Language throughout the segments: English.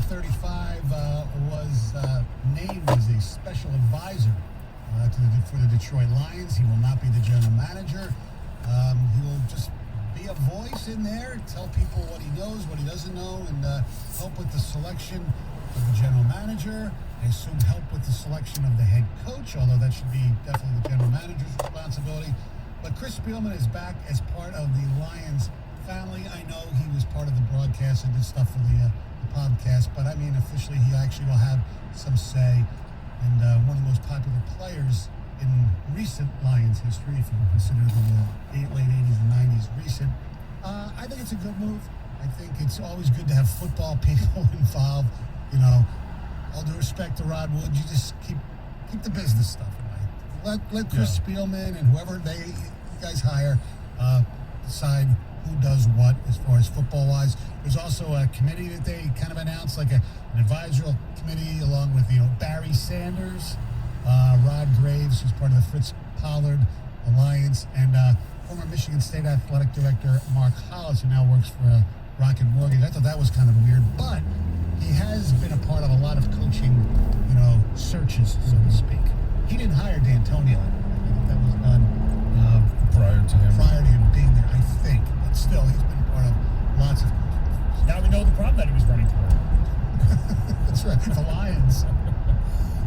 35 was named as a special advisor for the Detroit Lions. He will not be the general manager. He will just be a voice in there, tell people what he knows, what he doesn't know, and help with the selection of the general manager. I assume help with the selection of the head coach, although that should be definitely the general manager's responsibility. But Chris Spielman is back as part of the Lions family. I know he was part of the broadcast and did stuff for the podcast, but I mean, officially, he actually will have some say. And one of the most popular players in recent Lions history, if you consider the late 80s and 90s recent. I think it's a good move. I think it's always good to have football people involved. You know, all due respect to Rod Wood, you just keep the business stuff away. Let Chris Spielman and whoever you guys hire decide who does what as far as football-wise. There's also a committee that they kind of announced, like an advisory committee, along with Barry Sanders, Rod Graves, who's part of the Fritz Pollard Alliance, and former Michigan State Athletic Director Mark Hollis, who now works for Rocket Mortgage. I thought that was kind of weird, but he has been a part of a lot of coaching, searches, so to speak. He didn't hire D'Antonio. I think that was done prior to him being there, I think. But still, he's been part of lots of coaches. Now we know the problem that he was running for. That's right, the Lions.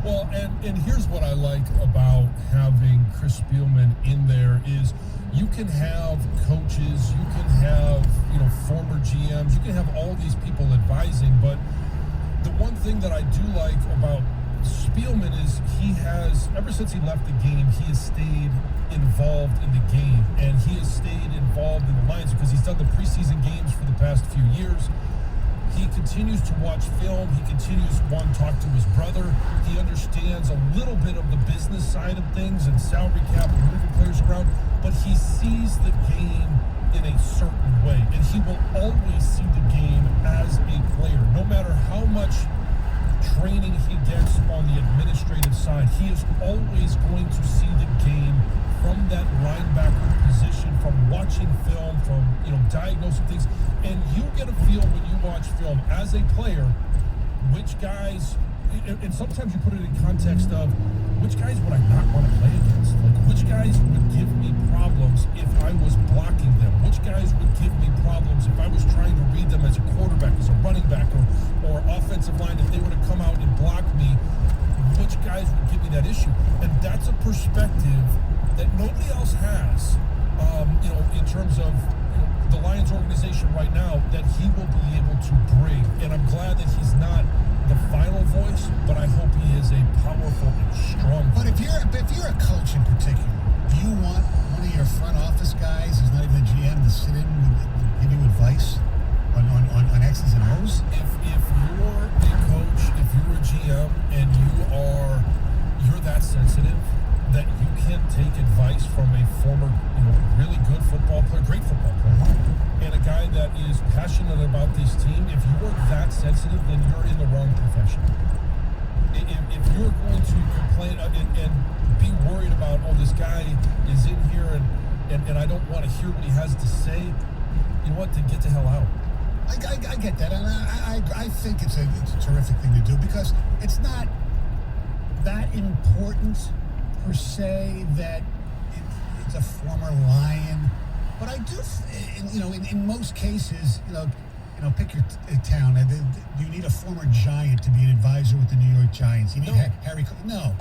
Well, and here's what I like about having Chris Spielman in there is you can have coaches, you can have, former GMs, you can have all these people advising, but the one thing that I do like about Spielman is he has, ever since he left the game, he has stayed involved in the game, and he has stayed involved in the Lions because he's done the preseason games for the past few years. He continues to watch film. He continues to talk to his brother. He understands a little bit of the business side of things and salary cap and moving players around, but he sees the game in a certain way, and he will always see the game as a player. No matter how much training he gets on the administrative side, he is always going to see the game from that linebacker position, from watching film, from diagnosing things, and you get a feel when you watch film as a player which guys, and sometimes you put it in context of which guys would I not want to play against, like which guys would give me problems if I was blocking them, which guys would give me problems if I was trying to read them as a quarterback, as a running back, or offensive line, if they were to come out and block me, which guys would give me that issue. And that's a perspective that nobody else has, in terms of the Lions organization right now, that he will be able to bring. And I'm glad that he's not the final voice, but I hope he is a powerful and strong But voice. if you're a coach in particular, do you want one of your front office guys who's not even a GM to sit in and give you advice on X's and O's? If you're a coach, if you're a GM, and you're that sensitive that you can take advice from a former, really good football player, great football player, and a guy that is passionate about this team, if you're that sensitive, then you're in the wrong profession. If you're going to complain and be worried about, this guy is in here and I don't want to hear what he has to say, you know what, then get the hell out. I get that, and I think it's a terrific thing to do because it's not that important per se that it's a former Lion, but I do, in most cases, pick your town. Do you need a former Giant to be an advisor with the New York Giants? You need Harry? No,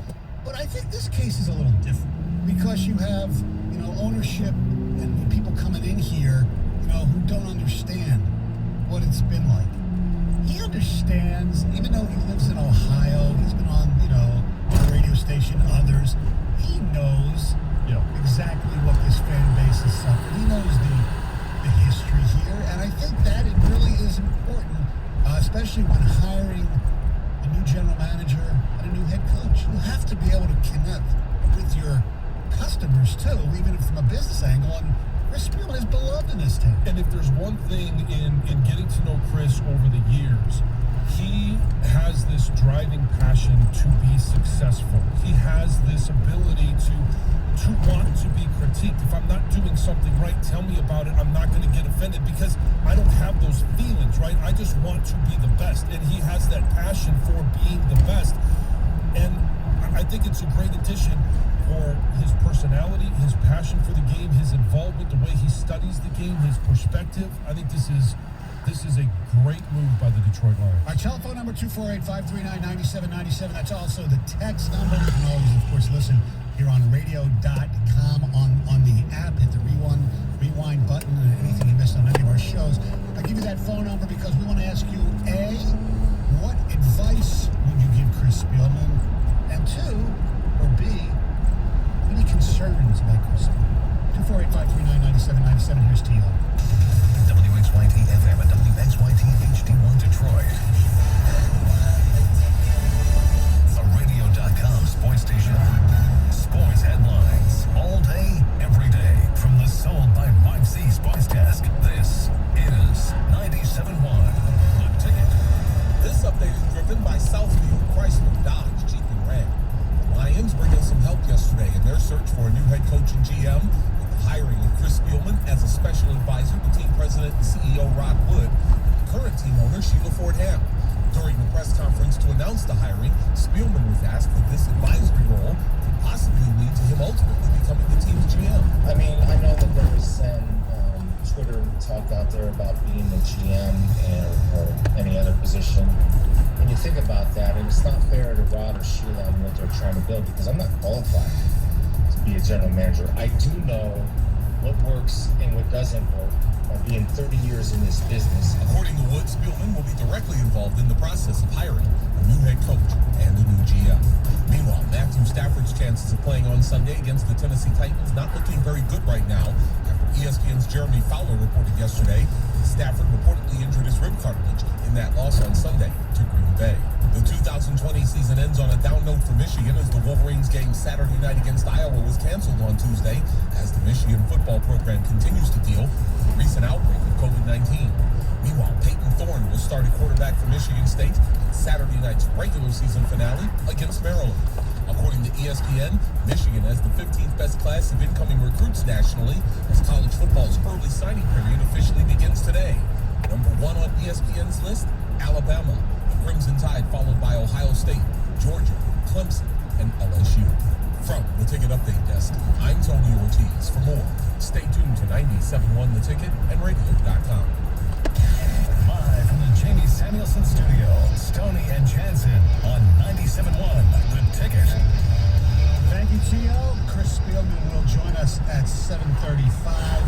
but I think this case is a little different because you have ownership and people coming in here, who don't understand what it's been like. He understands, even though he lives in Ohio, he's been on, the radio station, others. He knows exactly what this fan base has suffered. He knows the history here, and I think that it really is important, especially when hiring a new general manager and a new head coach. You have to be able to connect with your customers too, even from a business angle. And Chris Spielman is beloved in this town. And if there's one thing in getting to know Chris over the years, he has this drive driving passion to be successful. He has this ability to want to be critiqued. If I'm not doing something right, tell me about it. I'm not going to get offended because I don't have those feelings, right? I just want to be the best. And he has that passion for being the best. And I think it's a great addition for his personality, his passion for the game, his involvement, the way he studies the game, his perspective. I think this is a great move by the Detroit Lions. Our telephone number, 248-539-9797. That's also the text number. You can always, of course, listen here on radio.com on the app. Hit the rewind button and anything you missed on any of our shows. I give you that phone number because we want to ask you, A, what advice would you give Chris Spielman? And 2, or B, any concerns about Chris Spielman? 248-539-9797. Here's T.O. WXYT FM and WXYT HD1 Detroit. A radio.com sports station. Sports headlines all day, every day. From the Sold by Mike C Sports Desk, this is 97.1 The Ticket. This update is driven by Southfield, Chrysler, Dodge, Jeep, and Ram. The Lions bring in some help yesterday in their search for a new head coach and GM. Hiring of Chris Spielman as a special advisor to team president and CEO Rod Wood, and current team owner Sheila Ford-Ham. During the press conference to announce the hiring, Spielman was asked if this advisory role could possibly lead to him ultimately becoming the team's GM. I mean, I know that there was some Twitter talk out there about being the GM or any other position. When you think about that, and it's not fair to Rod or Sheila on what they're trying to build, because I'm not qualified to be a general manager. I do know what works and what doesn't work by being 30 years in this business. According to Wood, Spielman will be directly involved in the process of hiring a new head coach and a new GM. Meanwhile, Matthew Stafford's chances of playing on Sunday against the Tennessee Titans not looking very good right now after ESPN's Jeremy Fowler reported yesterday that Stafford reportedly injured his rib cartilage in that loss on Sunday to Green Bay. The 2020 season ends on a down note for Michigan as the Wolverines game Saturday night against Iowa was canceled on Tuesday as the Michigan football program continues to deal with the recent outbreak of COVID-19. Meanwhile, Peyton Thorne will start at quarterback for Michigan State in Saturday night's regular season finale against Maryland. According to ESPN, Michigan has the 15th best class of incoming recruits nationally as college football's early signing period officially begins today. Number 1 on ESPN's list, Alabama. The Crimson Tide followed by Ohio State, Georgia, Clemson, and LSU. From the Ticket Update Desk, I'm Tony Ortiz. For more, stay tuned to 97.1 The Ticket and radio.com. Live from the Jamie Samuelson Studio, Stoney and Jansen on 97.1 The Ticket. Thank you, T.O. Chris Spielman will join us at 7:35.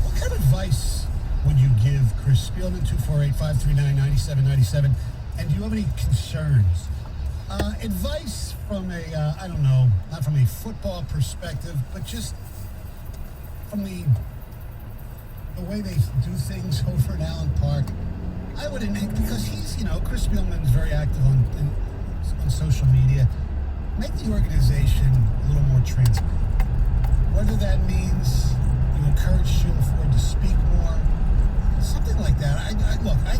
What kind of advice would you give Chris Spielman? 248-539-9797. And do you have any concerns? Advice from a, I don't know, not from a football perspective, but just from the way they do things over in Allen Park. I would, because he's, Chris Spielman is very active on social media. Make the organization a little more transparent. Whether that means you encourage Sheila Ford to speak more, something like that. I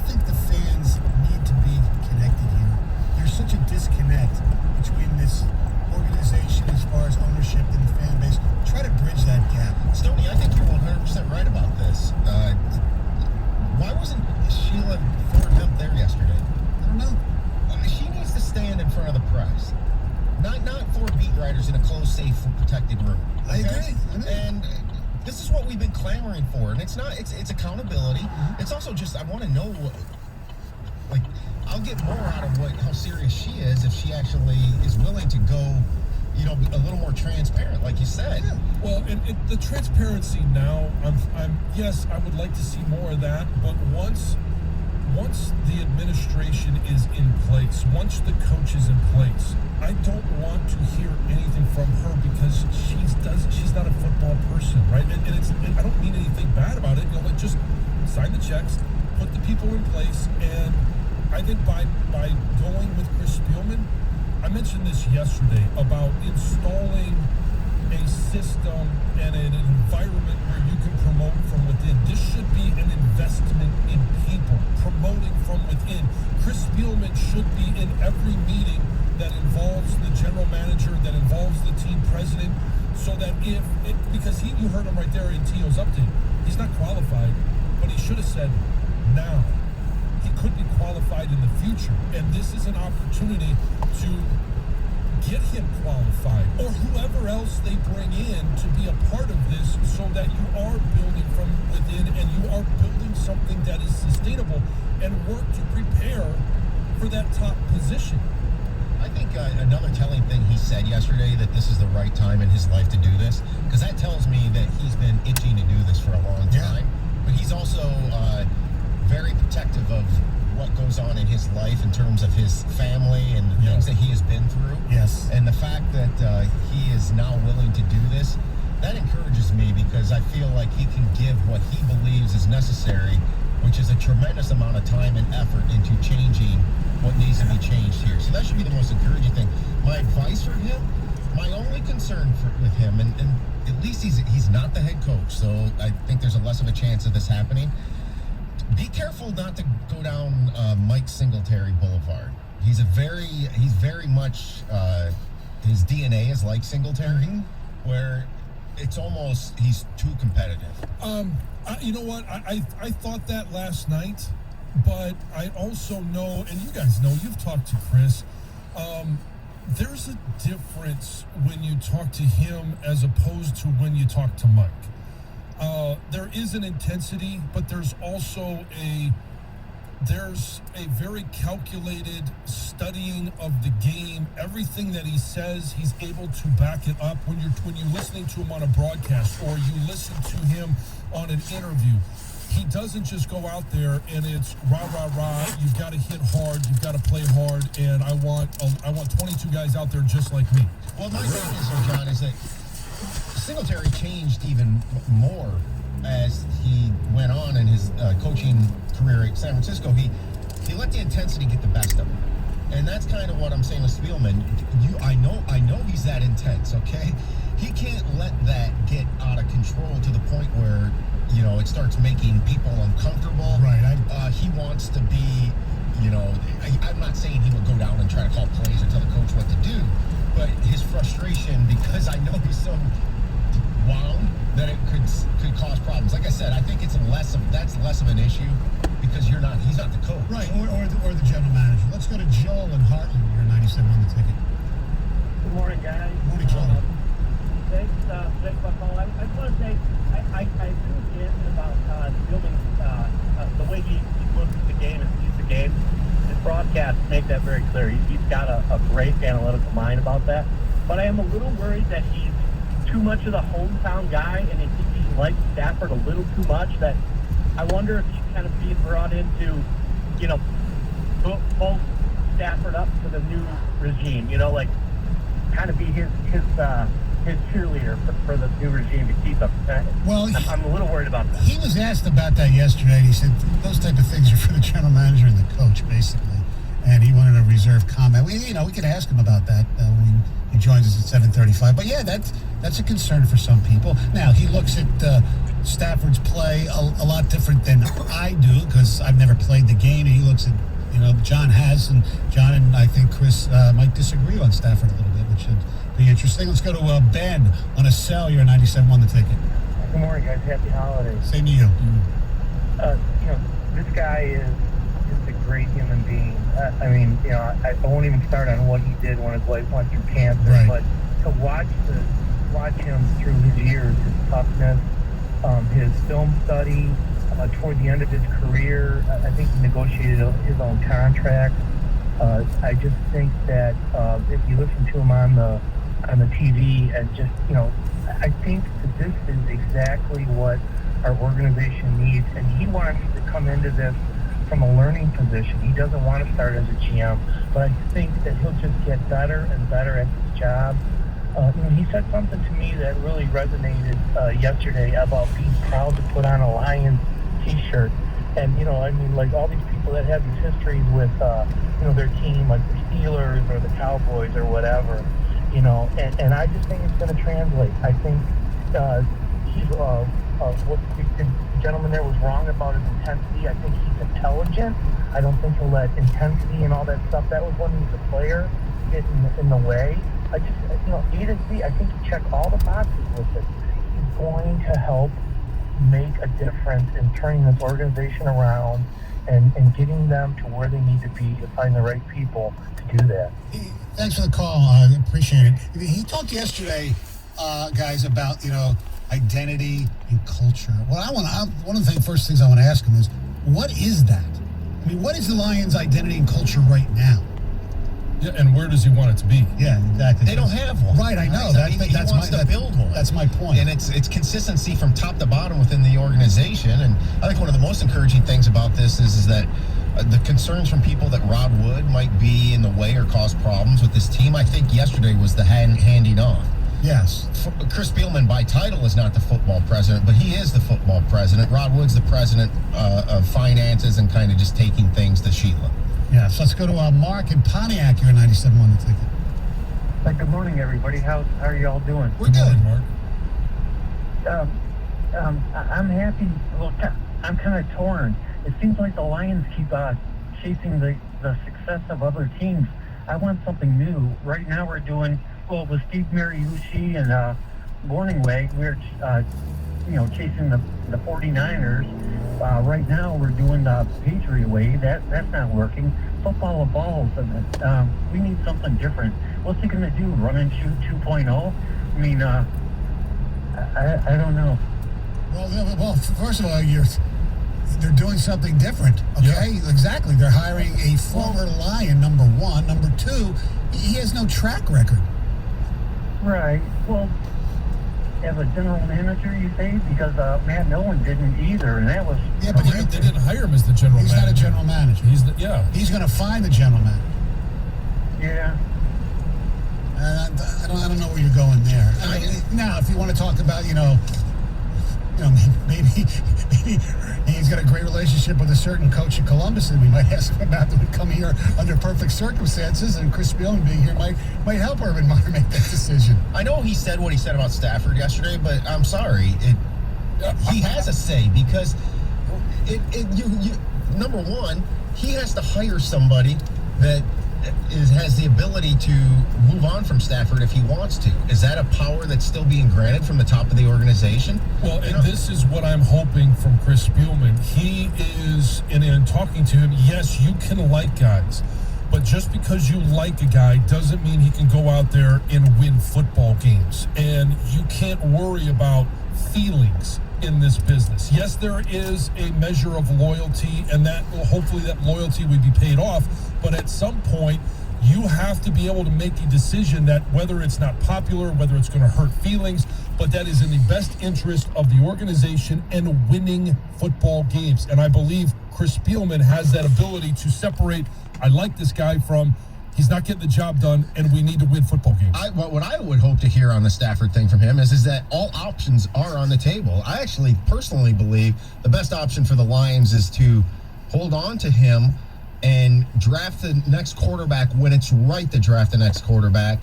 think the fans need to be connected here. There's such a disconnect between this organization as far as ownership and the fan base. Try to bridge that gap. Stoney, I think you're 100% right about this. Why wasn't Sheila Ford there yesterday? I don't know. She needs to stand in front of the press. Not 4 beat writers in a closed, safe, protected room. I agree. And this is what we've been clamoring for. And it's accountability. Mm-hmm. It's also just, I want to know, I'll get more out of how serious she is if she actually is willing to go, a little more transparent, like you said. Yeah. Well, and the transparency now, yes, I would like to see more of that, but once the administration is in place, once the coach is in place, I don't want to hear anything from her because she's not a football person, right? And I don't mean anything bad about it. Just sign the checks, put the people in place, and I think by going with Chris Spielman, I mentioned this yesterday about installing a system and an environment where you can promote from within. This should be an investment in people, promoting from within. Chris Spielman should be in every meeting that involves the general manager, that involves the team president, so that because you heard him right there in Tio's update. He's not qualified, but he should have said now. He could be qualified in the future, and this is an opportunity to get him qualified, or whoever else they bring in to be a part of this, so that you are building from within and you are building something that is sustainable and work to prepare for that top position. I think another telling thing he said yesterday, that this is the right time in his life to do this, because that tells me that he's been itching to do this for a long time. But he's also very protective of what goes on in his life in terms of his family and the things that he has been through. Yes. And the fact that he is now willing to do this, that encourages me, because I feel like he can give what he believes is necessary, which is a tremendous amount of time and effort into changing what needs to be changed here. So that should be the most encouraging thing. My advice for him, my only concern with him, and at least he's not the head coach, so I think there's a less of a chance of this happening. Be careful not to go down Mike Singletary Boulevard. He's very much his DNA is like Singletary, where it's almost he's too competitive. You know what? I thought that last night, but I also know, and you guys know, you've talked to Chris. There's a difference when you talk to him as opposed to when you talk to Mike. There is an intensity, but there's also a very calculated studying of the game. Everything that he says, he's able to back it up. When you're listening to him on a broadcast, or you listen to him on an interview, he doesn't just go out there and it's rah rah rah. You've got to hit hard, you've got to play hard, and I want 22 guys out there just like me. Well, my thing is, John, is that Singletary changed even more as he went on in his coaching career at San Francisco. He let the intensity get the best of him, and that's kind of what I'm saying with Spielman. I know he's that intense. Okay, he can't let that get out of control to the point where it starts making people uncomfortable. Right. He wants to be. I'm not saying he would go down and try to call plays or tell the coach what to do, but his frustration, because I know he's so wound that it could cause problems. Like I said, I think that's less of an issue, because he's not the coach. Right, or the general manager. Let's go to Joel in Heartland. You're 97 on the ticket. Good morning, guys. Good morning, Joel. Thanks for calling. I just want to say, I agree with Jim about building the way he looks at the game and sees the game. His broadcasts make that very clear. He's got a great analytical mind about that. But I am a little worried that he's too much of the hometown guy, and he likes Stafford a little too much. That I wonder if he's kind of being brought in to, pull Stafford up to the new regime. Kind of be his cheerleader for the new regime to keep up. Well, I'm a little worried about that. He was asked about that yesterday, and he said those type of things are for the general manager and the coach, basically. And he wanted a reserved comment. We could ask him about that when he joins us at 7:35. But yeah, that's a concern for some people. Now, he looks at Stafford's play a lot different than I do, because I've never played the game. And he looks at, John has, and John and I think Chris might disagree on Stafford a little bit, which should be interesting. Let's go to Ben on a cell. You're 97 on the ticket. Good morning, guys. Happy holidays. Same to you. This guy is just a great human being. I won't even start on what he did when his wife went through cancer, Right. but to watch him through his years, his toughness, his film study, toward the end of his career, I think he negotiated his own contract. I just think that if you listen to him on the TV, and just I think that this is exactly what our organization needs, and he wants to come into this from a learning position. He doesn't want to start as a GM, but I think that he'll just get better and better at his job. He said something to me that really resonated yesterday about being proud to put on a Lions t-shirt. And, like all these people that have these histories with, their team, like the Steelers or the Cowboys or whatever. you know, and I just think it's going to translate. I think what the gentleman there was wrong about his intensity. I think he's intelligent. I don't think he'll let intensity and all that stuff. That was when he was a player get in the way. I just, you know, A to Z, I think he checked all the boxes with it. He's going to help make a difference in turning this organization around and getting them to where they need to be to find the right people to do that. Thanks for the call. I appreciate it. He talked yesterday, guys, about, you know, identity and culture. Well, one of the first things I want to ask him is, what is that? I mean, what is the Lions' identity and culture right now? Yeah, and where does he want it to be? Yeah, exactly. They don't have one. Right, I know. He wants to build one. That's my point. And it's consistency from top to bottom within the organization. And I think one of the most encouraging things about this is that the concerns from people that Rod Wood might be in the way or cause problems with this team, I think yesterday was the handing on. Yes. Chris Spielman, by title, is not the football president, but he is the football president. Rod Wood's the president of finances and kind of just taking things to Sheila. Yes. Let's go to Mark in Pontiac. You're 97 on the ticket. Good morning, everybody. How are y'all doing? We're good. Mark. I'm happy. Well, I'm kind of torn. It seems like the Lions keep chasing the success of other teams. I want something new. Right now we're doing, well, with Steve Mariucci and Morningway, we're chasing the 49ers. Right now we're doing the Patriot way. That's not working. Football evolves, and we need something different. What's he going to do, run and shoot 2.0? I mean, I don't know. Well, first of all, they're doing something different, okay? Yeah. Exactly. They're hiring a former Lion, number one. Number two, he has no track record. Right. Well, as a general manager, you say? Because Matt Nolan didn't either, and that was... Yeah, but they didn't hire him as the general manager. He's not a general manager. He's going to find the general manager. Yeah. I don't know where you're going there. Now, if you want to talk about, maybe he's got a great relationship with a certain coach in Columbus, and we might ask him about to come here under perfect circumstances, and Chris Spielman being here might help Urban Meyer make that decision. I know he said what he said about Stafford yesterday, but I'm sorry. He has a say because number one, he has to hire somebody that has the ability to move on from Stafford if he wants to. Is that a power that's still being granted from the top of the organization? Well, and this is what I'm hoping from Chris Spielman. He is, and in talking to him, yes, you can like guys, but just because you like a guy doesn't mean he can go out there and win football games. And you can't worry about feelings in this business. Yes, there is a measure of loyalty, and that hopefully that loyalty would be paid off. But at some point, you have to be able to make a decision that whether it's not popular, whether it's going to hurt feelings, but that is in the best interest of the organization and winning football games. And I believe Chris Spielman has that ability to separate, I like this guy, from he's not getting the job done, and we need to win football games. What I would hope to hear on the Stafford thing from him is that all options are on the table. I actually personally believe the best option for the Lions is to hold on to him and draft the next quarterback when it's right to draft the next quarterback,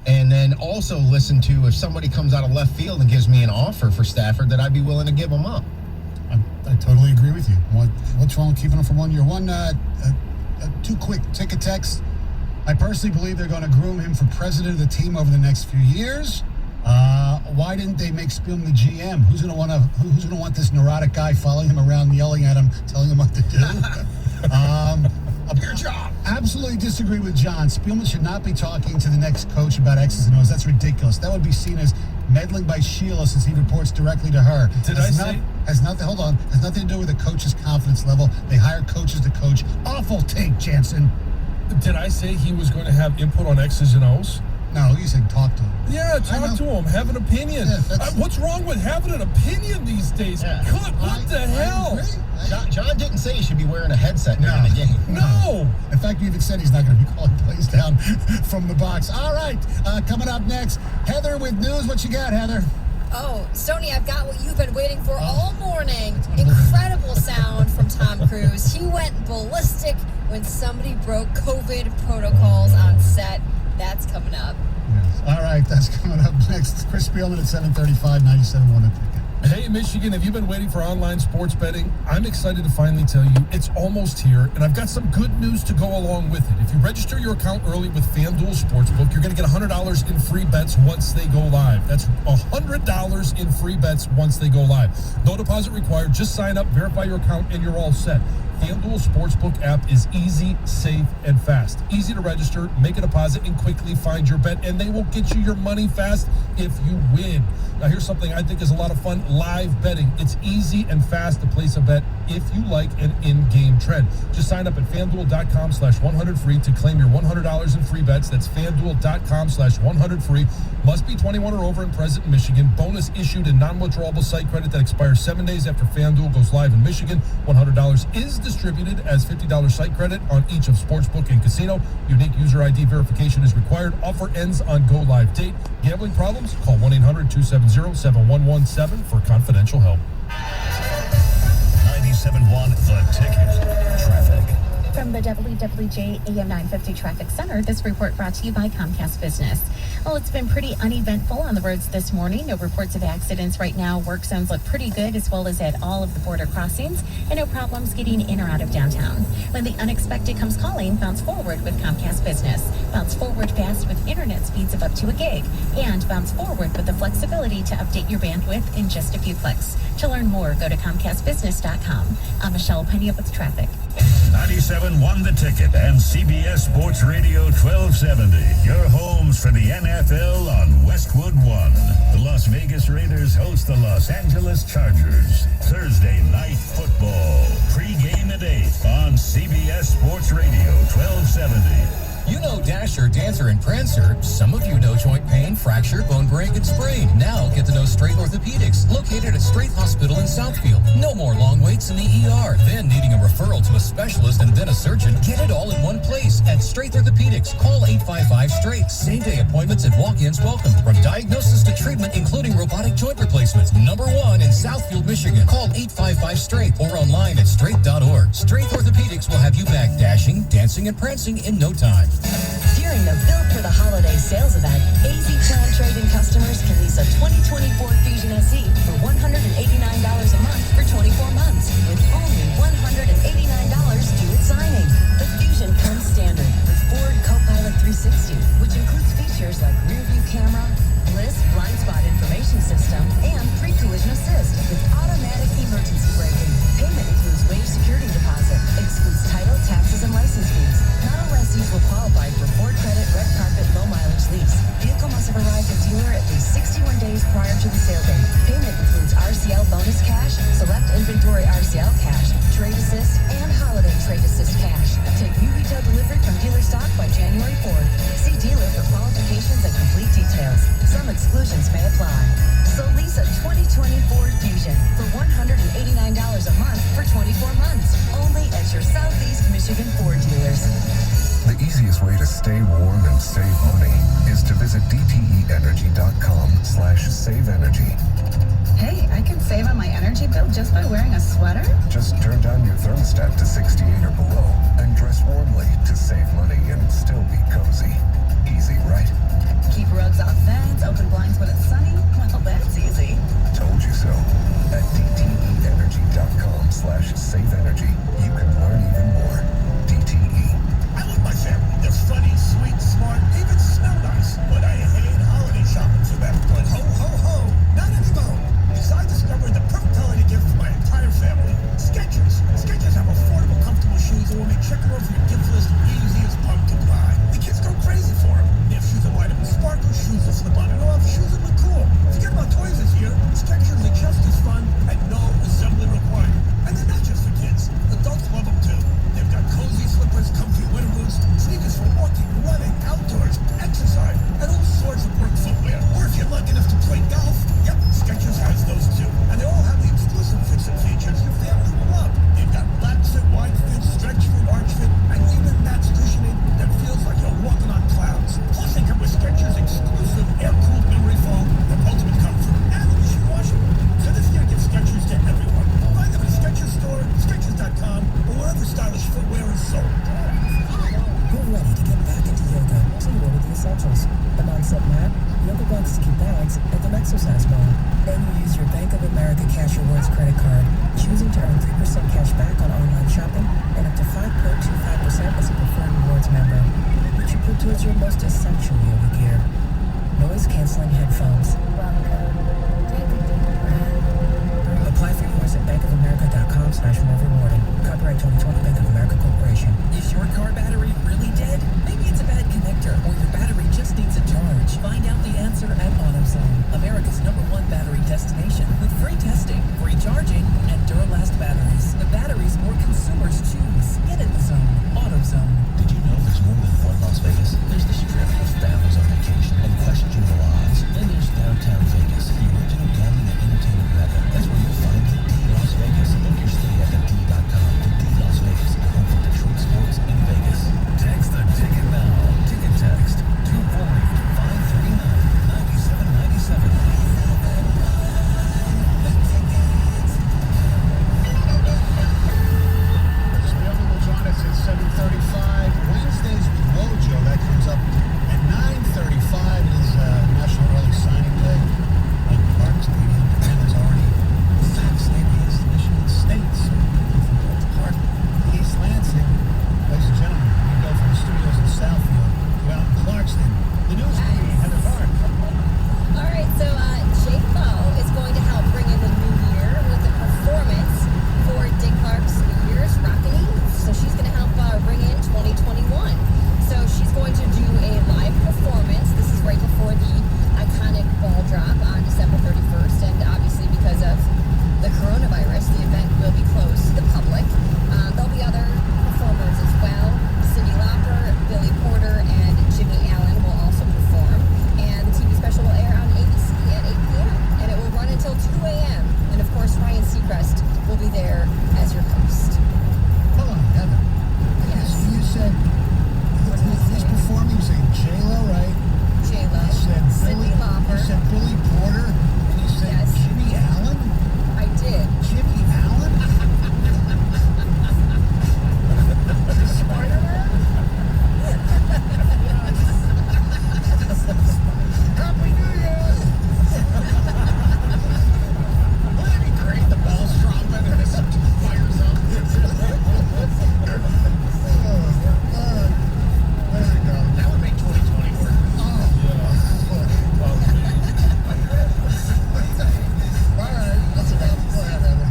and then also listen to if somebody comes out of left field and gives me an offer for Stafford that I'd be willing to give him up. I totally agree with you. What's wrong with keeping him for 1 year? Too quick, take a text. I personally believe they're going to groom him for president of the team over the next few years. Why didn't they make Spielman the GM? Who's going to want this neurotic guy following him around, yelling at him, telling him what to do? Your job. Absolutely disagree with John. Spielman should not be talking to the next coach about X's and O's. That's ridiculous. That would be seen as meddling by Sheila since he reports directly to her. Has nothing to do with the coach's confidence level. They hire coaches to coach. Awful take, Jansen. Did I say he was going to have input on X's and O's? No, you said talk to him. Yeah, talk to him. Have an opinion. Yeah, what's wrong with having an opinion these days? Yeah. What the hell? John didn't say he should be wearing a headset during the game. No. In fact, you even said he's not going to be calling plays down from the box. All right, coming up next, Heather with news. What you got, Heather? Oh, Stoney, I've got what you've been waiting for all morning. Incredible sound from Tom Cruise. He went ballistic when somebody broke COVID protocols on set. That's coming up. Yes. All right, that's coming up next. Chris Spielman at 7:35, 97.1 The Ticket. Hey, Michigan, have you been waiting for online sports betting? I'm excited to finally tell you it's almost here, and I've got some good news to go along with it. If you register your account early with FanDuel Sportsbook, you're going to get $100 in free bets once they go live. That's $100 in free bets once they go live. No deposit required. Just sign up, verify your account, and you're all set. FanDuel Sportsbook app is easy, safe, and fast. Easy to register, make a deposit, and quickly find your bet, and they will get you your money fast if you win. Now, here's something I think is a lot of fun, live betting. It's easy and fast to place a bet if you like an in-game trend. Just sign up at FanDuel.com/100free to claim your $100 in free bets. That's FanDuel.com/100free. Must be 21 or over and present in Michigan. Bonus issued in non-withdrawable site credit that expires 7 days after FanDuel goes live in Michigan. $100 is distributed as $50 site credit on each of Sportsbook and Casino. Unique user ID verification is required. Offer ends on go live date. Gambling problems? Call 1-800-270-7117 for confidential help. 97.1 The Ticket. Traffic. From the WWJ AM 950 Traffic Center, this report brought to you by Comcast Business. Well, it's been pretty uneventful on the roads this morning. No reports of accidents right now. Work zones look pretty good, as well as at all of the border crossings, and no problems getting in or out of downtown. When the unexpected comes calling, bounce forward with Comcast Business. Bounce forward fast with internet speeds of up to a gig, and bounce forward with the flexibility to update your bandwidth in just a few clicks. To learn more, go to ComcastBusiness.com. I'm Michelle Penny with traffic. 97.1 The Ticket and CBS Sports Radio 1270. Your homes for the NFL on Westwood One. The Las Vegas Raiders host the Los Angeles Chargers. Thursday night football. Pre-game at 8 on CBS Sports Radio 1270. You know Dasher, Dancer, and Prancer. Some of you know joint pain, fracture, bone break, and sprain. Now get to know Straight Orthopedics, located at Straight Hospital in Southfield. No more long waits in the ER, then needing a referral to a specialist and then a surgeon. Get it all in one place at Straight Orthopedics. Call 855-STRAIGHT. Same-day appointments and walk-ins welcome. From diagnosis to treatment, including robotic joint replacements. Number 1 in Southfield, Michigan. Call 855-STRAIGHT or online at straight.org. Straight Orthopedics will have you back dashing, dancing, and prancing in no time. During the Built for the Holiday sales event, AZ Plan trade-in customers can lease a 2024 Fusion SE for $189 a month for 24 months, with only $189 due at signing. The Fusion comes standard with Ford Copilot 360, which includes features like rear-view camera, Bliss blind spot information system, and pre-collision assist with automatic emergency braking. Payment includes wage security deposit, excludes title, taxes, and license fees. Not all lessees will qualify for Ford Credit Red Carpet Low Mileage Lease. Vehicle must have arrived at dealer at least 61 days prior to the sale date. Payment includes RCL bonus cash, select inventory RCL cash, trade assist, and holiday trade assist cash. Take new retail delivery from dealer stock by January 4th. See dealer for qualifications and complete details. Some exclusions may apply. So lease a 2024 Fusion for $189 a month for 24 months. Only at your Southeast Michigan Ford dealers. The easiest way to stay warm and save money is to visit DTEEnergy.com/saveenergy. Hey, I can save on my energy bill just by wearing a sweater? Just turn down your thermostat to 68 or below and dress warmly to save money and still be cozy. Easy, right? Keep rugs off vents, open blinds when it's sunny? Well, that's easy. Told you so. At DTEEnergy.com/saveenergy, you can learn even more. DTE. I love my family. They're funny, sweet, smart, even smell nice. But I hate holiday shopping for them. But ho, ho, ho, not anymore. Because I discovered the perfect holiday gift for my entire family. Skechers. Skechers have affordable, comfortable shoes that will make checking over your gift list easy as pumpkin. towards your most essential yoga gear. Noise-canceling headphones. Apply for yours at bankofamerica.com/more rewarding. Copyright 2020 Bank of America Corporation. Is your car battery really dead? Maybe it's a bad connector, or your battery just needs a charge. Find out the answer at AutoZone, America's #1 battery destination with free testing, free charging, and Duralast batteries. The batteries more consumers choose. Get in the zone. AutoZone. Did you know there's more than one Las Vegas? There's the Strip with families on vacation and questionable odds. Then there's downtown Vegas, the original gambling and entertainment mecca. That's where you'll find the D Las Vegas. Book your stay at thed.com. The D Las Vegas, home for Detroit sports in Vegas. Text the ticket now. Ticket text 248-539-9797. Spielman will join us at 7:35. Wednesdays with Wojo. That comes up at 9:35. It is National Early Signing Day. Park Stadium has already vaccinated East Michigan State. So from Park, East Lansing. Ladies and gentlemen, we go from the studios in Southfield to out in Clarkston. The news queen, Heather Park. All right, so J-Lo is going to help bring in the new year with a performance for Dick Clark's New Year's Rockin' Eve. So she's going to help bring in 2021. So she's going to do a live performance. This is right before the iconic ball drop on December 31st. And obviously because of the coronavirus, the event will be closed to the public. There'll be other performers as well. Cyndi Lauper, Billy Porter, and Jimmy Allen will also perform. And the TV special will air on ABC at 8 p.m. And it will run until 2 a.m. And of course, Ryan Seacrest will be there as your host. Hold on, Heather. Yes. You said who's performing? You said J-Lo, right? J-Lo, You said Cyndi Lauper. You said Billy Porter, and you said Yes. Jimmy Allen. I did. Jimmy Allen. Spider-Man. Happy New Year. Wouldn't it be great? The bells dropping and this fires up. There we go. That would make 2020 work. All right, that's enough. Go ahead, Heather.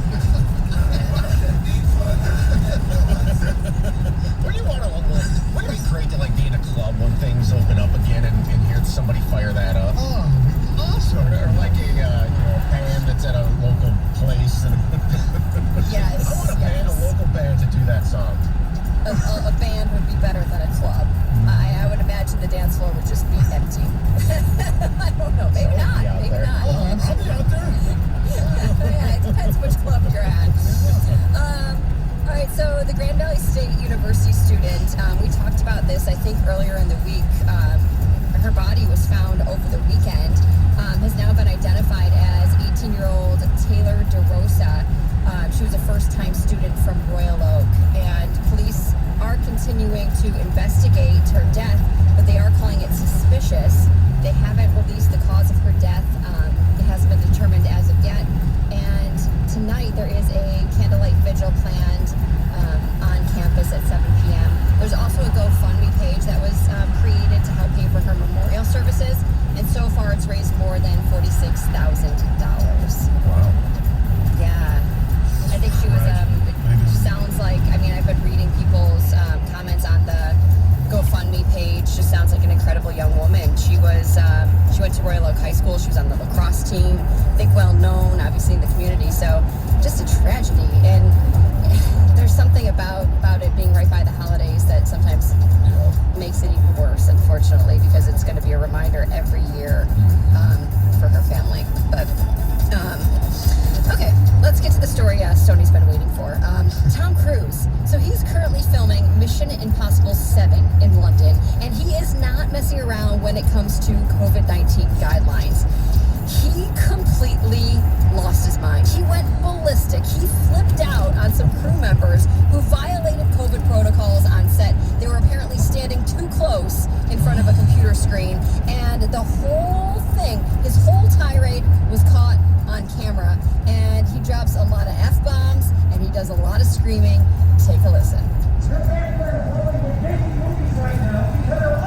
Wouldn't it be great to be in a club when things open up again and hear somebody fire that up? Oh, awesome. Or like a band that's at a local place. And Yes. I want a local band to do that song. A band would be better than a club. I would imagine the dance floor would just be empty. I don't know. Maybe not. Maybe not. Oh, I'll be out there. Yeah, it depends which club you're at. All right, so the Grand Valley State University student, we talked about this, I think, earlier in the week. Her body was found over the weekend, has now been identified as 18-year-old Taylor DeRosa. She was a first-time student from Royal Oak, and police are continuing to investigate her death, but they are calling it suspicious. They haven't released the cause of her death. It hasn't been determined as of yet. And tonight there is a candlelight vigil planned on campus at 7 p.m. There's also a GoFundMe page that was created to help pay for her memorial services, and so far it's raised more than $46,000. Wow. Yeah. I think she was, sounds like, I've been reading people's comments on the GoFundMe page. Just sounds like an incredible young woman. She went to Royal Oak High School. She was on the lacrosse team. I think well known, obviously, in the community. So just a tragedy. And there's something about it being right by the holidays that sometimes makes it even worse, unfortunately, because it's going to be a reminder every year for her family. But, okay, let's get to the story Stoney's been waiting for. Tom Cruise. So he's currently filming Mission Impossible 7 in London, and he is not messing around when it comes to COVID-19 guidelines. He completely lost his mind. He went ballistic. He flipped out on some crew members who violated COVID protocols on set. They were apparently standing too close in front of a computer screen, and the whole thing, his whole tirade was caught on camera, and he drops a lot of F-bombs, and he does a lot of screaming. Take a listen. You're back there with movies right now because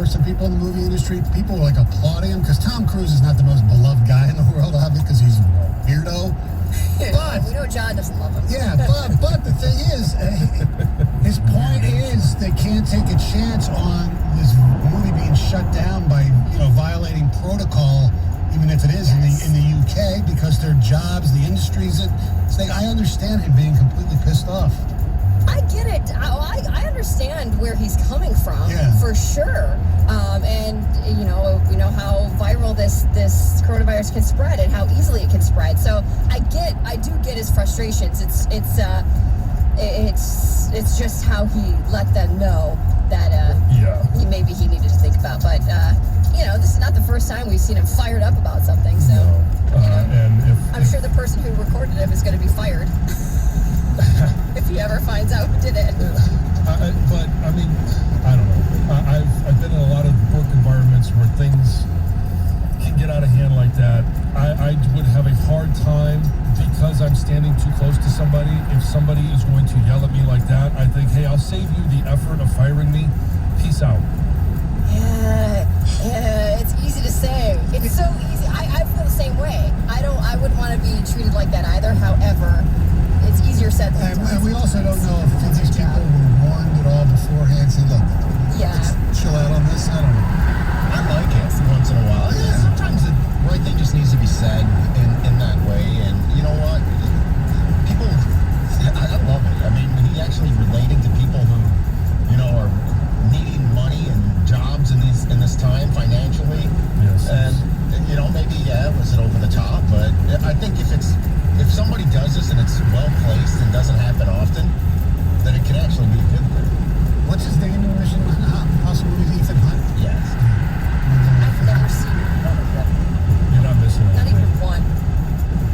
some people in the movie industry, people were like applauding him because Tom Cruise is not the most beloved guy in the world, obviously, because he's a weirdo. But we know John doesn't love him. yeah, but the thing is, his point is they can't take a chance on this movie being shut down by violating protocol, even if it is in the UK, because their jobs, the industries. I understand him being completely pissed off. I get it. I understand where he's coming from, for sure. And we know how viral this coronavirus can spread and how easily it can spread. So I do get his frustrations. It's just how he let them know that maybe he needed to think about. But this is not the first time we've seen him fired up about something. So I'm sure the person who recorded him is going to be fired. If he ever finds out who did it. But I mean, I don't know. I've been in a lot of work environments where things can get out of hand like that. I would have a hard time because I'm standing too close to somebody. If somebody is going to yell at me like that, I think, hey, I'll save you the effort of firing me. Peace out. Yeah, it's easy to say. It's so easy. I feel the same way. I wouldn't want to be treated like that either. However, it's easier said than done. And we also don't know if these people were warned at all beforehand. Say, look, let's chill out on this. I don't know. I like it once in a while. Yeah. Sometimes the right thing just needs to be said in that way. And you know what? People, I love it. I mean, he actually relating to people who, are needing money and jobs in this time financially. Yes. And maybe was it over the top? But I think if somebody does this and it's well placed and doesn't happen often, then it can actually be a good thing. What's his name in the original House movie? Ethan Hunt? Yes. I've never seen one of them. You're not missing it. Not even one.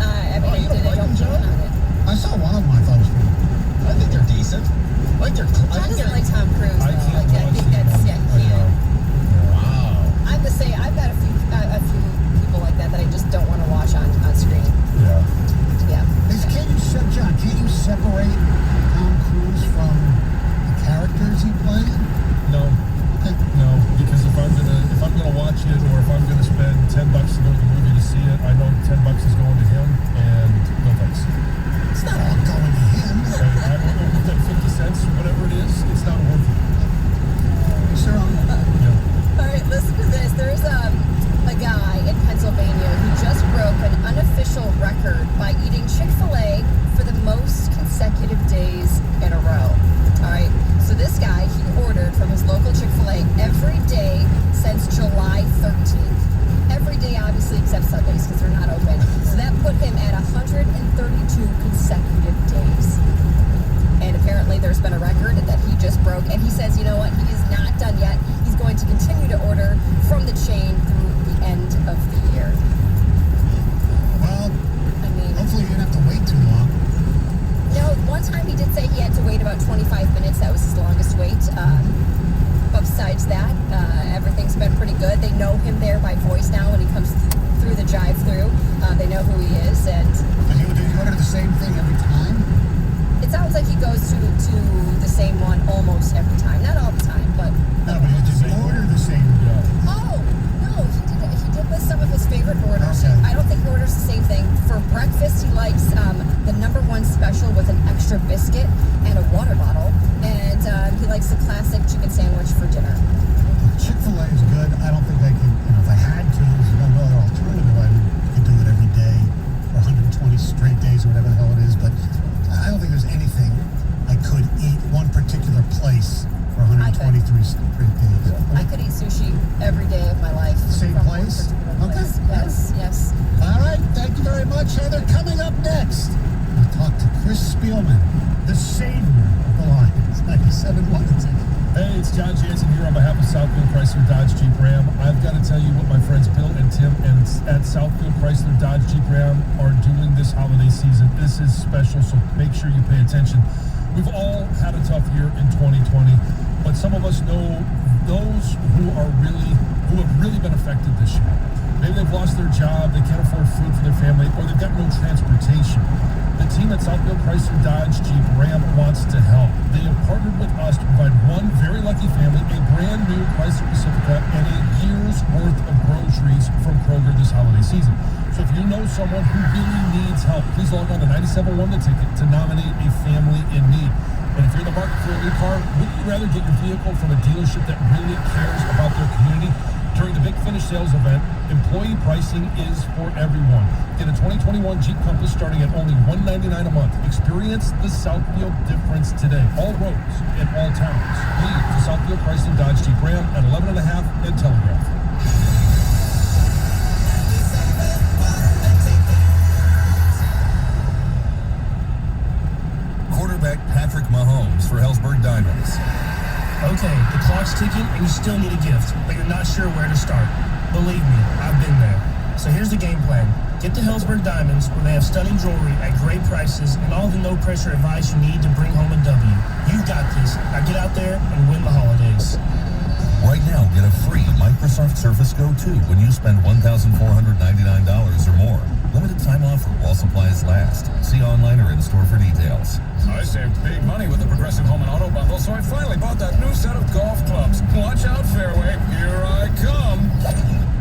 I mean, you don't like them, John? I saw one of them. I thought was pretty good. I think they're decent. John doesn't like Tom Cruise. I can't I think that's he can't. Wow. I'm the same. I've got a few people like that I just don't want to watch on screen. Yeah. Can't you separate Tom Cruise from the characters he plays? No. Okay. No, because if I'm gonna watch it, or if I'm gonna spend $10 to go to the movie to see it, I know $10 is going to him, and no thanks. It's not all going to him. I don't know if that 50 cents or whatever it is, it's not worth it. You sure? Yeah. All right, listen to this. There's a guy in Pennsylvania who just broke an unofficial record by eating Chick-fil-A for the most consecutive days in a row. All right, so this guy, he ordered from his local Chick-fil-A every day since July 13th. Every day, obviously, except Sundays because they're not open. So that put him at 132 consecutive days. And apparently there's been a record that he just broke. And he says, you know what, he is not done yet. He's going to continue to order from the chain through the end of the year. Well, I mean, hopefully you didn't have to wait too long. One time he did say he had to wait about 25 minutes. That was his longest wait. But besides that, everything's been pretty good. They know him there by voice now when he comes through the drive-thru. They know who he is. And did he order the same thing every time? It sounds like he goes to the same one almost every time. Not all the time, but... No, but he just ordered the same. Oh, no, he did list some of his favorite orders. Okay. I don't think he orders the same thing. For breakfast, he likes the #1 special with an extra biscuit and a water bottle. And he likes the classic chicken sandwich for dinner. Chick-fil-A is good. I don't think I could, if I had to, there's no other alternative, I could do it every day for 120 straight days or whatever the hell it is. But I don't think there's anything I could eat one particular place for 123 straight days. I could eat sushi every day of my life. Same from place? one particular place. Yes. All right. Thank you very much, Heather. Coming up next, we'll talk to Chris Spielman, the savior of the Lions. 97.1 The Ticket. Hey, it's John Jansen here on behalf of Southfield Chrysler Dodge Jeep Ram. I've got to tell you what my friends Bill and Tim at Southfield Chrysler Dodge Jeep Ram are doing this holiday season. This is special, so make sure you pay attention. We've all had a tough year in 2020, but some of us know those who have really been affected this year. Maybe they've lost their job, they can't afford food for their family, or they've got no transportation. The team at Southfield Chrysler Dodge Jeep Ram wants to help. They have partnered with us to provide one very lucky family a brand new Chrysler Pacifica and a year's worth of groceries from Kroger this holiday season. So if you know someone who really needs help, please log on to 97.1 The Ticket to nominate a family in need. And if you're in the market for a new car, wouldn't you rather get your vehicle from a dealership that really cares about their community? During the Big Finish sales event, employee pricing is for everyone. Get a 2021 Jeep Compass starting at only $199 a month. Experience the Southfield difference today. All roads in all towns lead to Southfield Chrysler Dodge Jeep Ram at 11 and a half and Telegraph. Quarterback Patrick Mahomes for Hellsberg Diamonds. Okay, the clock's ticking and you still need a gift, but you're not sure where to start. Believe me, I've been there. So here's the game plan. Get to Hellsberg Diamonds, where they have stunning jewelry at great prices and all the no-pressure advice you need to bring home a W. You've got this. Now get out there and win the holidays. Right now, get a free Microsoft Surface Go 2 when you spend $1,499 or more. Limited time offer while supplies last. See online or in store for details. I saved big money with the Progressive Home and Auto Bundle, so I finally bought that new set of golf clubs. Watch out, fairway. Here I come.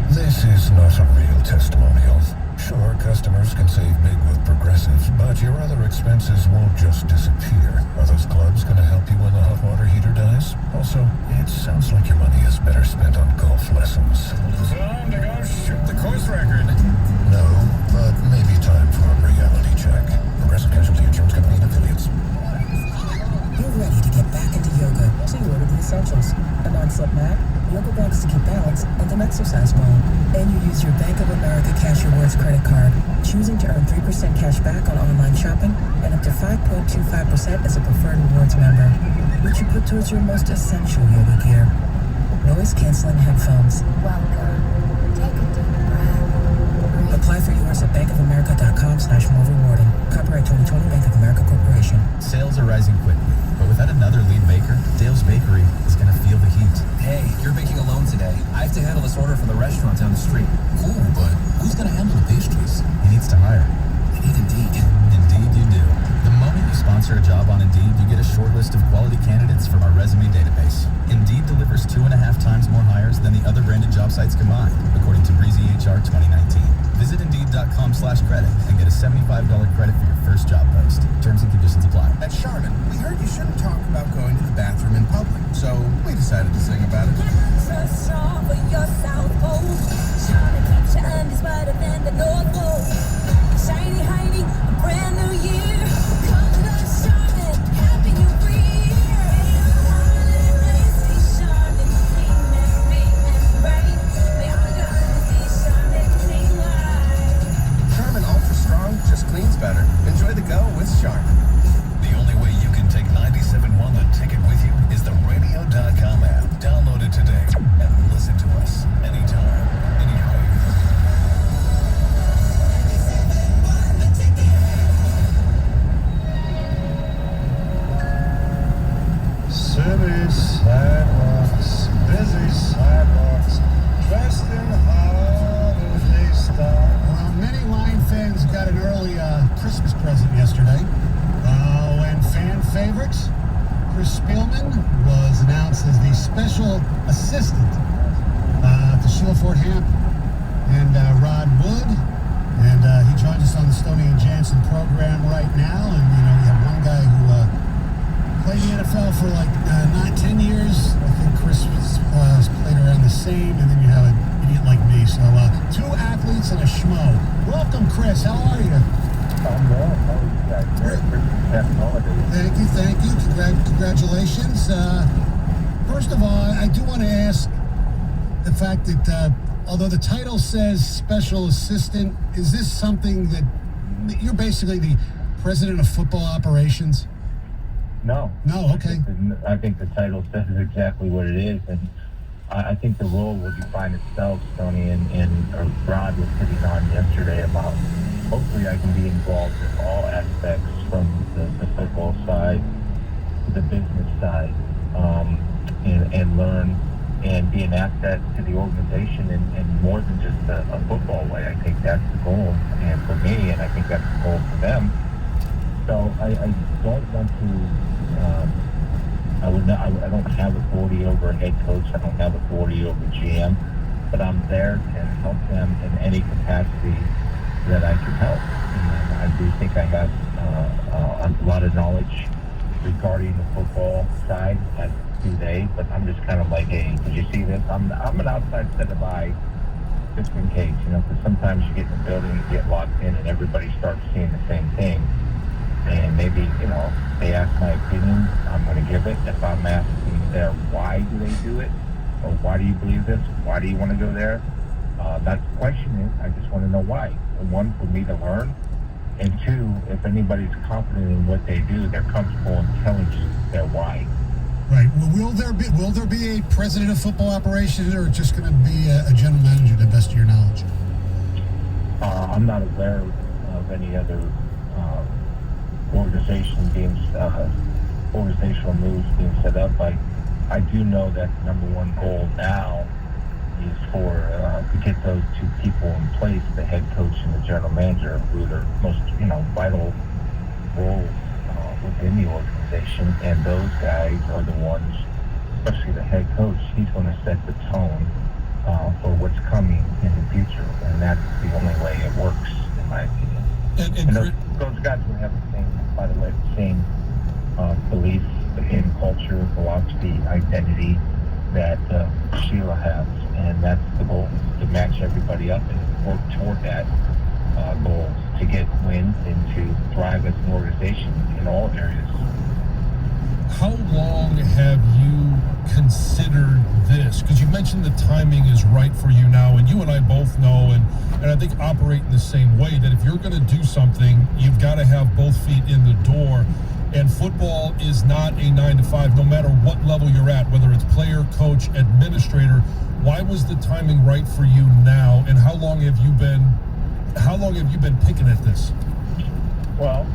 This is not a real testimonial. Sure, customers can save big with Progressive, but your other expenses won't just disappear. Are those clubs going to help you when the hot water heater dies? Also, it sounds like your money is better spent on golf lessons. Time to go shoot the course record. No, but maybe time for a reality check. Progressive Casualty Insurance Company and affiliates. You're ready to get back into yoga, so you order the essentials. A non-slip mat, yoga bags to keep balance, and an exercise ball. And you use your Bank of America Cash Rewards credit card, choosing to earn 3% cash back on online shopping and up to 5.25% as a preferred rewards member, which you put towards your most essential yoga gear. Noise-canceling headphones. Welcome. Take a deep breath. Apply for yours at bankofamerica.com/more rewarding. Copyright 2020 Bank of America Corporation. Sales are rising quickly, but without another lead maker, Dale's Bakery is going to feel the heat. Hey, you're baking alone today. I have to handle this order for the restaurant down the street. Cool, but who's going to handle the pastries? He needs to hire. I need Indeed. Indeed you do. The moment you sponsor a job on Indeed, you get a short list of quality candidates from our resume database. Indeed delivers 2.5 times more hires than the other branded job sites combined, according to Breezy HR 2019. Visit Indeed.com/credit and get a $75 credit for your first job post. Terms and conditions apply. At Charmin, we heard you shouldn't talk about going to the bathroom in public, so we decided to sing about it. For your South Pole. Charmin keeps your undies wetter than the North Pole. Shiny, hiney, a brand new year. Come to Charmin, happy new year. Holidays, see Charmin, clean and big and bright. May all your undies see Charmin, clean white. Charmin Ultra Strong just cleans better. Enjoy the go with Charmin. The only way you can take 97.1 The Ticket with you is the radio.com app. Download it today and listen to us anytime, anywhere. City sidewalks, busy sidewalks, dressed in holiday style. Well, many Lion fans got an early Christmas present yesterday. And fan favorites, Chris Spielman was announced as the special assistant to Sheila Ford Hamp and Rod Wood. And he joins us on the Stoney and Jansen program right now. And, you know, we have one guy who played the NFL for like 9-10 years. I think Chris played around the same. And then you have an idiot like me. So two athletes and a schmo. Welcome, Chris. How are you? I'm well. How are you guys? Happy holidays. Thank you. Congratulations. First of all, I do want to ask the fact that although the title says special assistant, is this something that you're basically the president of football operations? No. No, okay. I think the title says exactly what it is, and I think the role will define itself, Tony, and Rod was hitting on yesterday about hopefully I can be involved in all aspects from the football side to the business side, and learn and be an asset to the organization in more than just a football way. I think that's the goal and for me, and I think that's the goal for them. So I don't want to. I don't have authority over a head coach. I don't have authority over GM, but I'm there to help them in any capacity that I can help. And I do think I have a lot of knowledge regarding the football side, as do they. But I'm just kind of like, hey, did you see this? I'm an outside set of eye, just in case, because sometimes you get in the building, you get locked in, and everybody starts seeing the same thing. And maybe, they ask my opinion, I'm going to give it. If I'm asking them, why do they do it? Or why do you believe this? Why do you want to go there? That's the question is, I just want to know why. And one, for me to learn. And two, if anybody's confident in what they do, they're comfortable in telling you their why. Right. Well, will there be a president of football operations, or just going to be a general manager to the best of your knowledge? I'm not aware of any other organizational moves being set up. I do know that the number one goal now is to get those two people in place, the head coach and the general manager, who are the most vital roles within the organization. And those guys are the ones, especially the head coach. He's going to set the tone for what's coming in the future, and that's the only way it works, in my opinion. And those guys will have the same, by the way, the same beliefs in culture, philosophy, identity that Sheila has, and that's the goal, to match everybody up and work toward that goal, to get wins and to thrive as an organization in all areas. How long have you considered this? Because you mentioned the timing is right for you now, and you and I both know, and I think operate in the same way, that if you're going to do something, you've got to have both feet in the door. And football is not a 9-to-5, no matter what level you're at, whether it's player, coach, administrator. Why was the timing right for you now? And how long have you been picking at this? Well,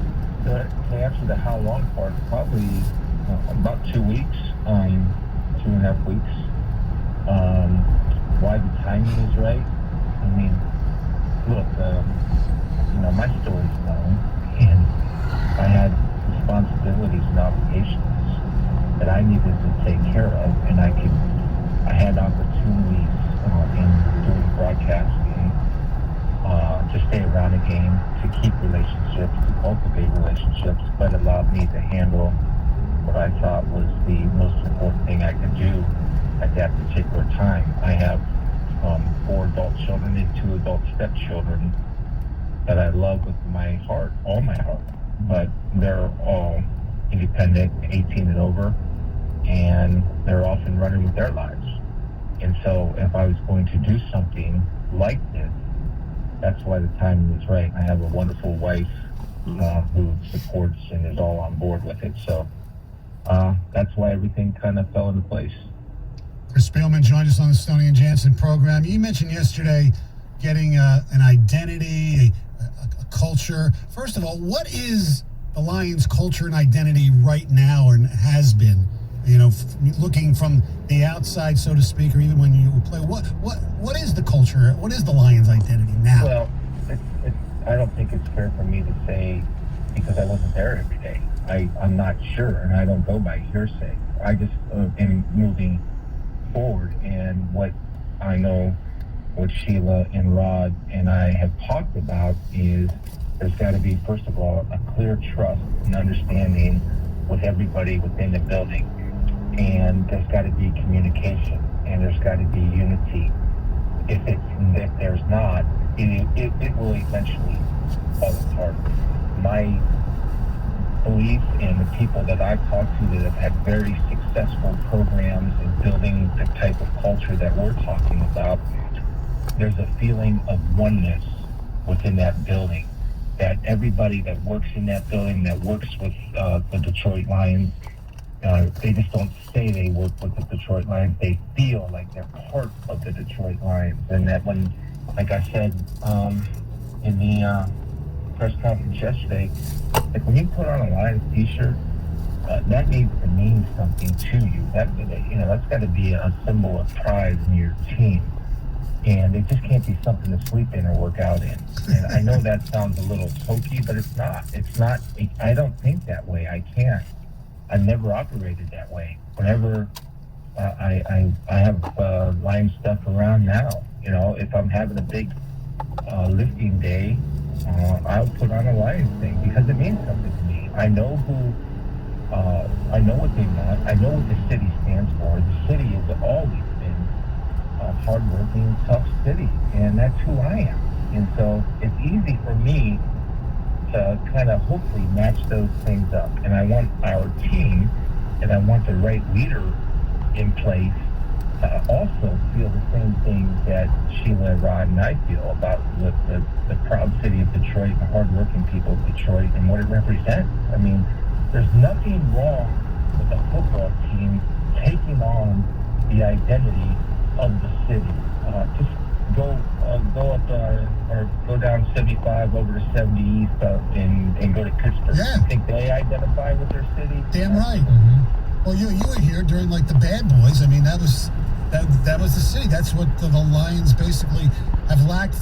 to answer the how long part, probably about 2 weeks, 2.5 weeks. Why the timing is right? I mean, look, my story's known, and I had responsibilities and obligations that I needed to take care of, and I had opportunities in doing broadcasting to stay around the game, to keep relationships, to cultivate relationships, but allowed me to handle what I thought was the most important thing I could do at that particular time. I have 4 adult children and 2 adult stepchildren that I love with my heart, all my heart. But they're all independent, 18 and over, and they're off and running with their lives. And so if I was going to do something like this, that's why the timing is right. I have a wonderful wife who supports and is all on board with it. So that's why everything kind of fell into place. Chris Spielman joined us on the Stoney and Jansen program. You mentioned yesterday getting an identity, a culture. First of all, what is the Lions' culture and identity right now, and has been? Looking from the outside, so to speak, or even when you play, what is the culture? What is the Lions' identity now? Well, I don't think it's fair for me to say, because I wasn't there every day. I'm not sure, and I don't go by hearsay. I just am moving forward, and what I know, what Sheila and Rod and I have talked about is there's got to be, first of all, a clear trust and understanding with everybody within the building. And there's got to be communication, and there's got to be unity. If there's not, it will eventually fall apart. My belief in the people that I've talked to that have had very successful programs in building the type of culture that we're talking about, there's a feeling of oneness within that building, that everybody that works in that building, that works with the Detroit Lions, they just don't say they work with the Detroit Lions. They feel like they're part of the Detroit Lions. And that when, like I said in the press conference yesterday, like when you put on a Lions t-shirt, that needs to mean something to you. That's got to be a symbol of pride in your team. And it just can't be something to sleep in or work out in. And I know that sounds a little hokey, but it's not. It's not. I don't think that way. I can't. I never operated that way. Whenever I have line stuff around now, you know, if I'm having a big lifting day, I'll put on a Lions thing because it means something to me. I know I know what they want. I know what the city stands for. The city has always been a hardworking, tough city, and that's who I am. And so it's easy for me to kind of hopefully match those things up. And I want our team, and I want the right leader in place to also feel the same thing that Sheila, Rod, and I feel about the proud city of Detroit, the hardworking people of Detroit, and what it represents. I mean, there's nothing wrong with a football team taking on the identity of the city. Just go up or go down 75 over to 70 East and go to Pittsburgh. Yeah. I think they identify with their city. Damn right. Mm-hmm. Well, you were here during like the Bad Boys. I mean, that was the city. That's what the Lions basically have lacked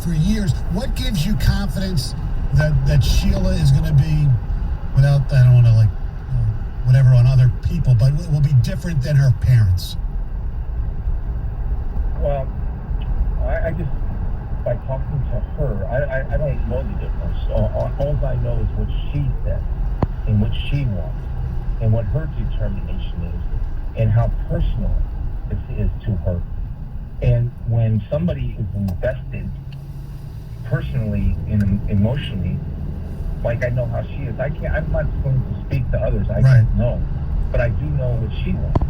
for years. What gives you confidence that Sheila is going to be, without, I don't want to whatever on other people, but will be different than her parents? Well, I just, by talking to her, I don't know the difference. All I know is what she says and what she wants and what her determination is and how personal this is to her. And when somebody is invested personally and emotionally, like I know how she is, I'm not going to speak to others. I don't know. But I do know what she wants.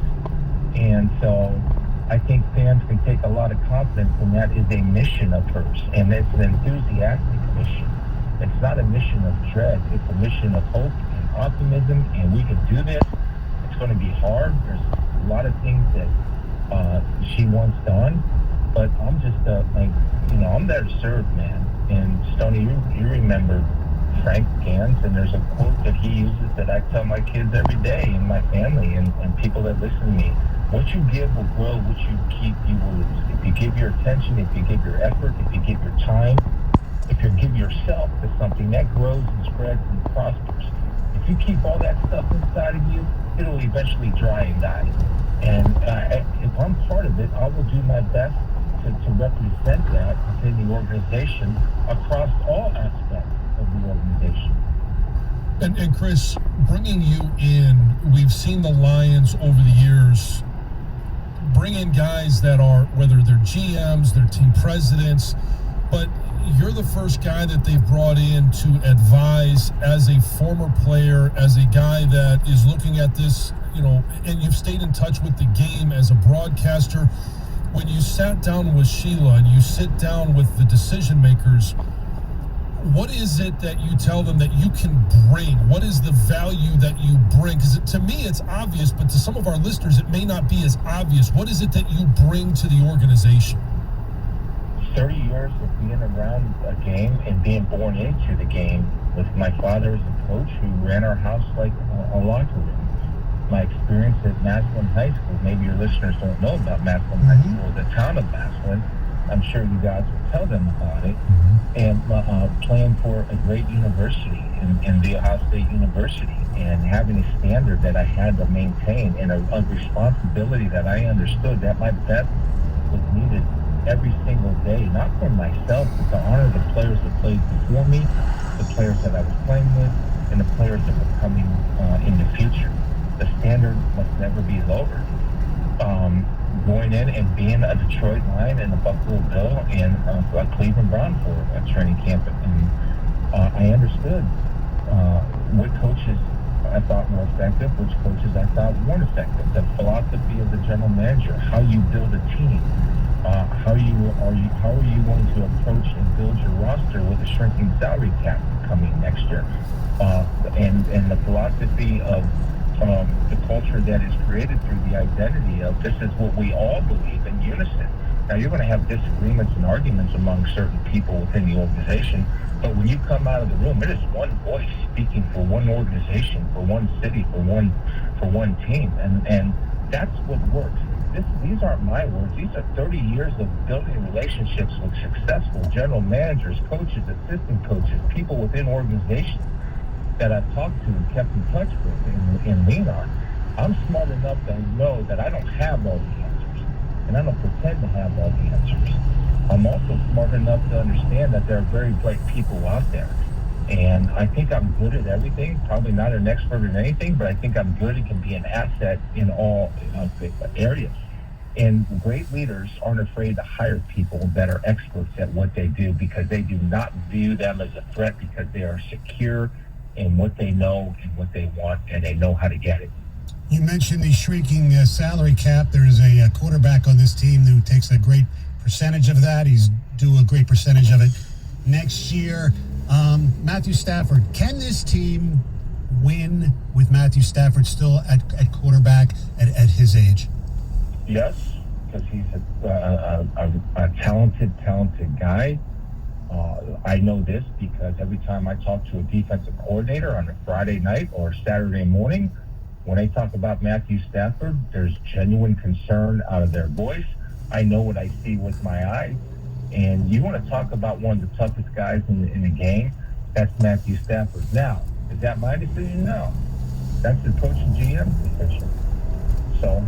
And so I think fans can take a lot of confidence in that is a mission of hers. And it's an enthusiastic mission. It's not a mission of dread. It's a mission of hope and optimism. And we can do this. It's going to be hard. There's a lot of things that she wants done. But I'm just, I'm there to serve, man. And Stoney, you remember Frank Gans, and there's a quote that he uses that I tell my kids every day and my family and people that listen to me. What you give will grow, what you keep, you will lose. If you give your attention, if you give your effort, if you give your time, if you give yourself to something, that grows and spreads and prospers. If you keep all that stuff inside of you, it'll eventually dry and die. And if I'm part of it, I will do my best to represent that within the organization across all aspects of the organization. And Chris, bringing you in, we've seen the Lions over the years bring in guys that are, whether they're GMs, they're team presidents, but you're the first guy that they've brought in to advise as a former player, as a guy that is looking at this, and you've stayed in touch with the game as a broadcaster. When you sat down with Sheila and you sit down with the decision makers, what is it that you tell them that you can bring? What is the value that you bring? Because to me, it's obvious, but to some of our listeners, it may not be as obvious. What is it that you bring to the organization? 30 years of being around a game and being born into the game with my father as a coach who ran our house like a locker room. My experience at Massillon High School, maybe your listeners don't know about Massillon High School, the town of Massillon. I'm sure you guys will tell them about it. And playing for a great university in the Ohio State University and having a standard that I had to maintain and a responsibility that I understood that my best was needed every single day, not for myself, but to honor the players that played before me, the players that I was playing with, and the players that were coming in the future. The standard must never be lowered. Going in and being a Detroit Lion and a Buffalo Bill and a Cleveland Brown for a training camp, and I understood what coaches I thought were effective, which coaches I thought weren't effective. The philosophy of the general manager, how you build a team, how are you going to approach and build your roster with a shrinking salary cap coming next year, and the philosophy of the culture that is created through the identity of this is what we all believe in unison. Now, you're going to have disagreements and arguments among certain people within the organization, but when you come out of the room, it is one voice speaking for one organization, for one city, for one team, and that's what works. these aren't my words. These are 30 years of building relationships with successful general managers, coaches, assistant coaches, people within organizations that I've talked to and kept in touch with and lean on. I'm smart enough to know that I don't have all the answers, and I don't pretend to have all the answers. I'm also smart enough to understand that there are very bright people out there. And I think I'm good at everything, probably not an expert in anything, but I think I'm good and can be an asset in all areas. And great leaders aren't afraid to hire people that are experts at what they do, because they do not view them as a threat, because they are secure in what they know and what they want, and they know how to get it. You mentioned the shrinking salary cap. There is a quarterback on this team who takes a great percentage of that. He's due a great percentage of it next year. Matthew Stafford, can this team win with Matthew Stafford still at quarterback at his age? Yes, because he's a talented guy. I know this because every time I talk to a defensive coordinator on a Friday night or Saturday morning, when they talk about Matthew Stafford, there's genuine concern out of their voice. I know what I see with my eyes. And you want to talk about one of the toughest guys in the game, that's Matthew Stafford. Now, is that my decision? No. That's the coach and GM's decision. So,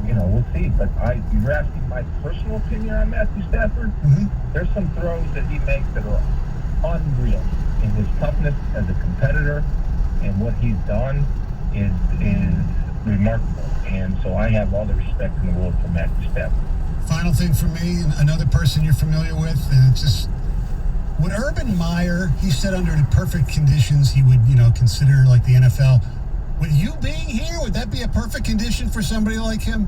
we'll see. But you're asking my personal opinion on Matthew Stafford? Mm-hmm. There's some throws that he makes that are unreal. And his toughness as a competitor and what he's done is remarkable. And so I have all the respect in the world for Matthew Stafford. Final thing for me, another person you're familiar with, and it's just, would Urban Meyer, he said under the perfect conditions he would, consider like the NFL. With you being here, would that be a perfect condition for somebody like him?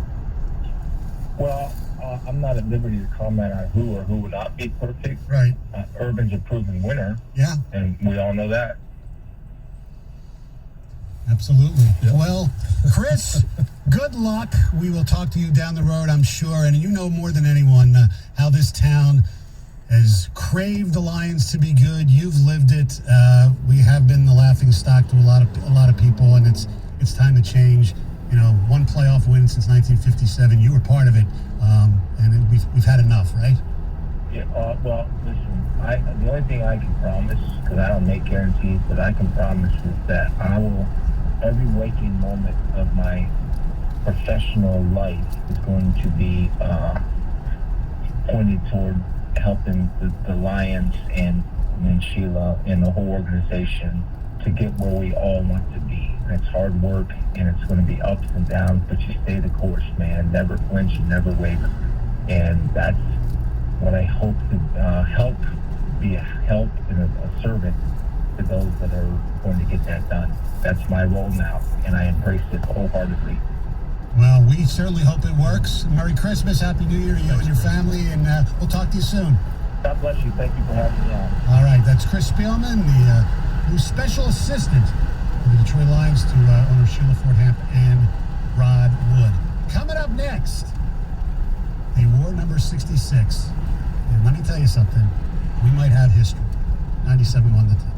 Well, I'm not at liberty to comment on who or who would not be perfect. Right. Urban's a proven winner. Yeah. And we all know that. Absolutely. Yeah. Well, Chris, good luck. We will talk to you down the road, I'm sure. And you know more than anyone how this town has craved the Lions to be good. You've lived it. We have been the laughing stock to a lot of people, and it's time to change. One playoff win since 1957. You were part of it, and we've had enough, right? Yeah. Well, listen. The only thing I can promise, because I don't make guarantees, but I can promise is that I will. Every waking moment of my professional life is going to be pointed toward helping the Lions and Sheila and the whole organization to get where we all want to be. And it's hard work, and it's going to be ups and downs, but you stay the course, man. Never flinch and never waver. And that's what I hope to help, be a help and a servant to those that are going to get that done. That's my role now, and I embrace it wholeheartedly. Well, we certainly hope it works. Merry Christmas, Happy New Year to you and your family, and we'll talk to you soon. God bless you. Thank you for having me on. All right, that's Chris Spielman, the new special assistant for the Detroit Lions to owner Sheila Ford Hamp and Rod Wood. Coming up next, award number 66. And let me tell you something, we might have history. 97-1 the team.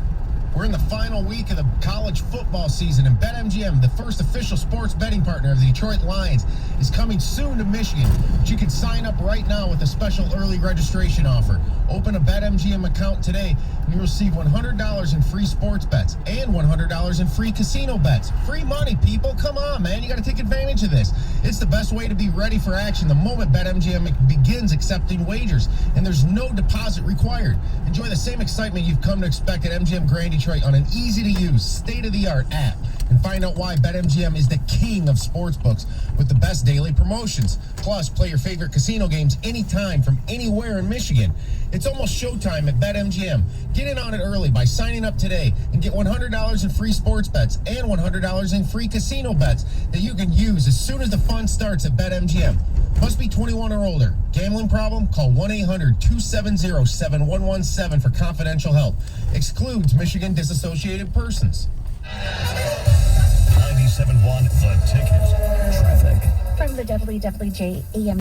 We're in the final week of the college football season, and BetMGM, the first official sports betting partner of the Detroit Lions, is coming soon to Michigan. But you can sign up right now with a special early registration offer. Open a BetMGM account today, and you'll receive $100 in free sports bets and $100 in free casino bets. Free money, people. Come on, man. You got to take advantage of this. It's the best way to be ready for action the moment BetMGM begins accepting wagers, and there's no deposit required. Enjoy the same excitement you've come to expect at MGM Grand Detroit on an easy-to-use, state-of-the-art app, and find out why BetMGM is the king of sportsbooks with the best daily promotions. Plus, play your favorite casino games anytime from anywhere in Michigan. It's almost showtime at BetMGM. Get in on it early by signing up today and get $100 in free sports bets and $100 in free casino bets that you can use as soon as the fun starts at BetMGM. Must be 21 or older. Gambling problem? Call 1-800-270-7117 for confidential help. Excludes Michigan disassociated persons. 97.1 The Ticket. Traffic. From the WWJ AM